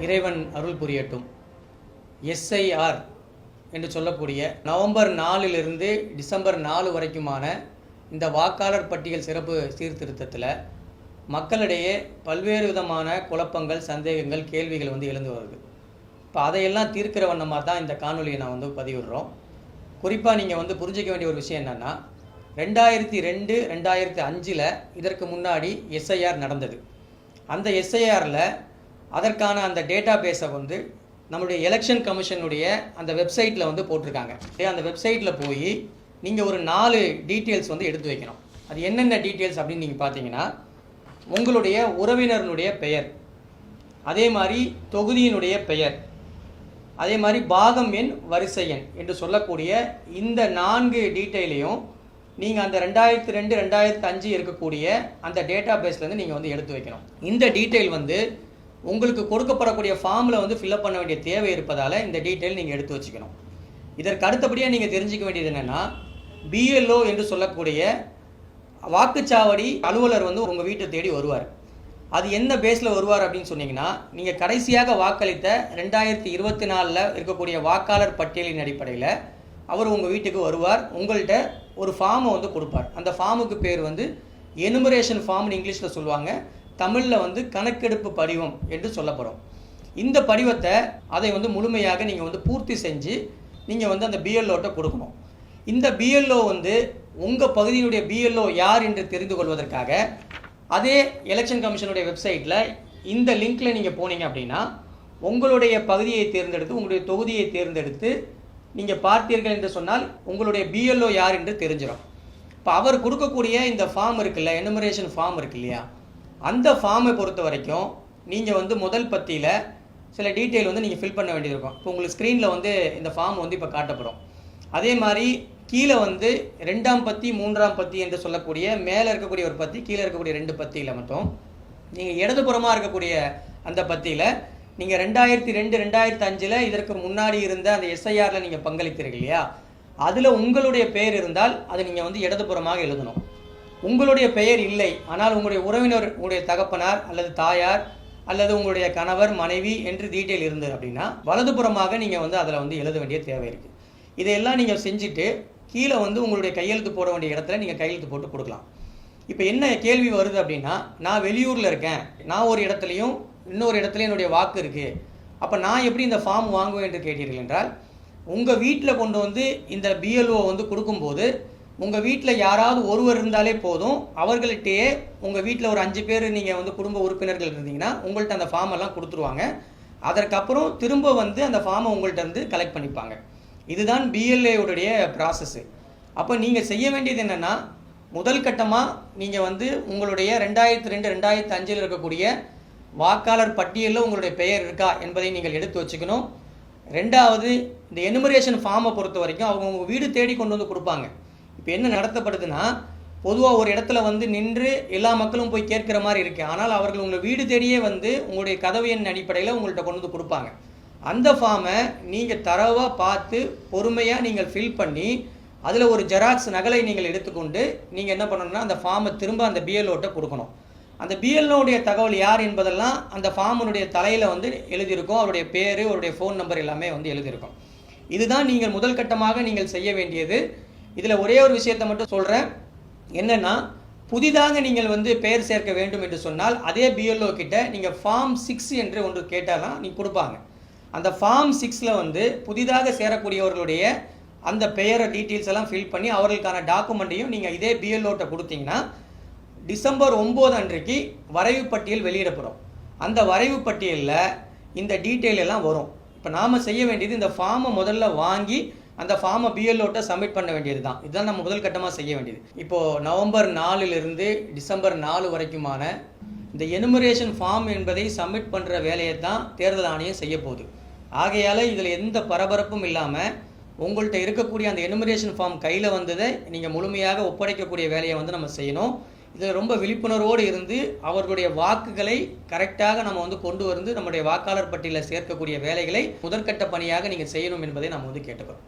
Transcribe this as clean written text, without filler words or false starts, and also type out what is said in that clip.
இறைவன் அருள் புரியட்டும். எஸ்ஐஆர் என்று சொல்லக்கூடிய நவம்பர் 4 டிசம்பர் 4 வரைக்குமான இந்த வாக்காளர் பட்டியல் சிறப்பு சீர்திருத்தத்தில் மக்களிடையே பல்வேறு விதமான குழப்பங்கள், சந்தேகங்கள், கேள்விகள் எழுந்து வருது. இப்போ அதையெல்லாம் தீர்க்கிற வண்ணமாக தான் இந்த காணொலியை நான் பதிவிடுறோம். குறிப்பாக நீங்கள் புரிஞ்சிக்க வேண்டிய ஒரு விஷயம் என்னென்னா, 2002, 2005 இதற்கு முன்னாடி எஸ்ஐஆர் நடந்தது. அந்த எஸ்ஐஆரில் அதற்கான அந்த டேட்டா பேஸை நம்மளுடைய எலெக்ஷன் கமிஷனுடைய அந்த வெப்சைட்டில் போட்டிருக்காங்க. அந்த வெப்சைட்டில் போய் நீங்கள் ஒரு 4 டீட்டெயில்ஸ் எடுத்து வைக்கணும். அது என்னென்ன டீட்டெயில்ஸ் அப்படின்னு நீங்கள் பார்த்தீங்கன்னா, உங்களுடைய உறவினருடைய பெயர், அதே மாதிரி தொகுதியினுடைய பெயர், அதே மாதிரி பாகம் எண், வரிசை எண் என்று சொல்லக்கூடிய இந்த 4 டீட்டெயிலையும் நீங்கள் அந்த 2002, 2005 இருக்கக்கூடிய அந்த டேட்டா பேஸ்லேருந்து நீங்கள் எடுத்து வைக்கணும். இந்த டீட்டெயில் உங்களுக்கு கொடுக்கப்படக்கூடிய ஃபார்மில் ஃபில்அப் பண்ண வேண்டிய தேவை இருப்பதால் இந்த டீட்டெயில் நீங்கள் எடுத்து வச்சுக்கணும். இதற்கு அடுத்தபடியாக நீங்கள் தெரிஞ்சிக்க வேண்டியது என்னென்னா, பிஎல்ஓ என்று சொல்லக்கூடிய வாக்குச்சாவடி அலுவலர் உங்கள் வீட்டை தேடி வருவார். அது என்ன பேஸில் வருவார் அப்படின்னு சொன்னீங்கன்னா, நீங்கள் கடைசியாக வாக்களித்த 2024 இருக்கக்கூடிய வாக்காளர் பட்டியலின் அடிப்படையில் அவர் உங்கள் வீட்டுக்கு வருவார். உங்கள்கிட்ட ஒரு ஃபார்மை கொடுப்பார். அந்த ஃபார்முக்கு பேர் எனுமரேஷன் ஃபார்ம்னு இங்கிலீஷில் சொல்லுவாங்க. தமிழில் கணக்கெடுப்பு படிவம் என்று சொல்லப்படும். இந்த படிவத்தை அதை முழுமையாக நீங்கள் பூர்த்தி செஞ்சு நீங்கள் அந்த பிஎல்ஓட்ட கொடுக்கணும். இந்த பிஎல்ஓ உங்கள் பகுதியினுடைய பிஎல்ஓ யார் என்று தெரிந்து கொள்வதற்காக அதே எலெக்ஷன் கமிஷனுடைய வெப்சைட்டில் இந்த லிங்க்கில் நீங்கள் போனீங்க அப்படின்னா, உங்களுடைய பகுதியை தேர்ந்தெடுத்து, உங்களுடைய தொகுதியை தேர்ந்தெடுத்து நீங்கள் பார்த்தீர்கள் என்று சொன்னால் உங்களுடைய பிஎல்ஓ யார் என்று தெரிஞ்சிடும். இப்போ அவர் கொடுக்கக்கூடிய இந்த ஃபார்ம் இருக்குல்ல, எனுமரேஷன் ஃபார்ம் இருக்கு இல்லையா, அந்த ஃபார்மை பொறுத்த வரைக்கும் நீங்கள் முதல் பத்தியில் சில டீட்டெயில் நீங்கள் ஃபில் பண்ண வேண்டியது இருக்கும். இப்போ உங்களுக்கு ஸ்க்ரீனில் இந்த ஃபார்ம் இப்போ காட்டப்படும். அதே மாதிரி கீழே 2ஆம் பத்தி, 3ஆம் பத்தி என்று சொல்லக்கூடிய மேலே இருக்கக்கூடிய ஒரு பத்தி, கீழே இருக்கக்கூடிய 2 பத்தியில் மட்டும் நீங்கள் இடதுபுறமாக இருக்கக்கூடிய அந்த பத்தியில் நீங்கள் 2002, 2005 இதற்கு முன்னாடி இருந்த அந்த எஸ்ஐஆரில் நீங்கள் பங்களித்தீர்கள் இல்லையா, அதில் உங்களுடைய பெயர் இருந்தால் அது நீங்கள் இடதுபுறமாக எழுதணும். உங்களுடைய பெயர் இல்லை, ஆனால் உங்களுடைய உறவினர், உங்களுடைய தகப்பனார் அல்லது தாயார் அல்லது உங்களுடைய கணவர், மனைவி என்று டீட்டெயில் இருந்தது அப்படின்னா வலதுபுறமாக நீங்கள் அதில் எழுத வேண்டிய தேவை இருக்குது. இதையெல்லாம் நீங்கள் செஞ்சுட்டு கீழே உங்களுடைய கையெழுத்து போட வேண்டிய இடத்துல நீங்கள் கையெழுத்து போட்டு கொடுக்கலாம். இப்போ என்ன கேள்வி வருது அப்படின்னா, நான் வெளியூரில் இருக்கேன், நான் ஒரு இடத்துலையும் இன்னொரு இடத்துல என்னுடைய வாக்கு இருக்குது, அப்போ நான் எப்படி இந்த ஃபார்ம் வாங்குவேன் என்று கேட்டீர்கள் என்றால், உங்கள் வீட்டில் கொண்டு இந்த பிஎல்ஓ கொடுக்கும்போது உங்கள் வீட்டில் யாராவது ஒருவர் இருந்தாலே போதும். அவர்கள்ட்டே உங்கள் வீட்டில் ஒரு 5 பேர் நீங்கள் குடும்ப உறுப்பினர்கள் இருந்தீங்கன்னா உங்கள்கிட்ட அந்த ஃபார்ம் எல்லாம் கொடுத்துருவாங்க. அதற்கப்புறம் திரும்ப அந்த ஃபார்மை உங்கள்கிட்ட கலெக்ட் பண்ணிப்பாங்க. இதுதான் பிஎல்ஏவுடைய ப்ராசஸ்ஸு. அப்போ நீங்கள் செய்ய வேண்டியது என்னென்னா, முதல் கட்டமாக நீங்கள் உங்களுடைய 2002, 2005 இருக்கக்கூடிய வாக்காளர் பட்டியலில் உங்களுடைய பெயர் இருக்கா என்பதை நீங்கள் எடுத்து வச்சுக்கணும். 2வது, இந்த எனுமரேஷன் ஃபார்மை பொறுத்த வரைக்கும் அவங்க உங்கள் வீடு தேடி கொண்டு கொடுப்பாங்க. இப்போ என்ன நடத்தப்படுதுன்னா, பொதுவாக ஒரு இடத்துல நின்று எல்லா மக்களும் போய் கேட்குற மாதிரி இருக்குது. ஆனால் அவர்கள் உங்கள் வீடு தேடியே உங்களுடைய கதவு எண் அடிப்படையில் உங்கள்கிட்ட கொண்டு கொடுப்பாங்க. அந்த ஃபார்மை நீங்கள் தரவாக பார்த்து பொறுமையாக நீங்கள் ஃபில் பண்ணி அதில் ஒரு ஜெராக்ஸ் நகலை நீங்கள் எடுத்துக்கொண்டு நீங்கள் என்ன பண்ணணும்னா, அந்த ஃபார்மை திரும்ப அந்த பிஎல்ஓட்ட கொடுக்கணும். அந்த பிஎல்ஓடைய தகவல் யார் என்பதெல்லாம் அந்த ஃபார்முடைய தலையில் எழுதியிருக்கும். அவருடைய பேர், அவருடைய ஃபோன் நம்பர் எல்லாமே எழுதியிருக்கும். இதுதான் நீங்கள் முதல் கட்டமாக நீங்கள் செய்ய வேண்டியது. இதில் ஒரே ஒரு விஷயத்தை மட்டும் சொல்கிறேன். என்னென்னா, புதிதாக நீங்கள் பெயர் சேர்க்க வேண்டும் என்று சொன்னால் அதே பிஎல்ஓ கிட்ட நீங்கள் ஃபார்ம் 6 என்று ஒன்று கேட்டாலாம் நீங்கள் கொடுப்பாங்க. அந்த ஃபார்ம் 6ல் புதிதாக சேரக்கூடியவர்களுடைய அந்த பெயரை டீட்டெயில்ஸ் எல்லாம் ஃபில் பண்ணி அவர்களுக்கான டாக்குமெண்ட்டையும் நீங்கள் இதே பிஎல்ஓட்ட கொடுத்தீங்கன்னா, டிசம்பர் 9 அன்றைக்கு வரைவு பட்டியல் வெளியிடப்படும். அந்த வரைவு பட்டியலில் இந்த டீட்டெயில் எல்லாம் வரும். இப்போ நாம் செய்ய வேண்டியது, இந்த ஃபார்மை முதல்ல வாங்கி அந்த ஃபார்மை பிஎல்ஓட்ட சப்மிட் பண்ண வேண்டியது தான். இதுதான் நம்ம முதல் கட்டமாக செய்ய வேண்டியது. இப்போது நவம்பர் 4 டிசம்பர் 4 வரைக்குமான இந்த எனுமரேஷன் ஃபார்ம் என்பதை சப்மிட் பண்ணுற வேலையை தான் தேர்தல் ஆணையம் செய்ய போகுது. ஆகையால் இதில் எந்த பரபரப்பும் இல்லாமல் உங்கள்கிட்ட இருக்கக்கூடிய அந்த எனுமரேஷன் ஃபார்ம் கையில் வந்ததை நீங்கள் முழுமையாக ஒப்படைக்கக்கூடிய வேலையை நம்ம செய்யணும். இதில் ரொம்ப விழிப்புணர்வோடு இருந்து அவர்களுடைய வாக்குகளை கரெக்டாக நம்ம கொண்டு வந்து நம்முடைய வாக்காளர் பட்டியலில் சேர்க்கக்கூடிய வேலைகளை முதற்கட்ட பணியாக நீங்கள் செய்யணும் என்பதை நாம் கேட்டுக்கிறோம்.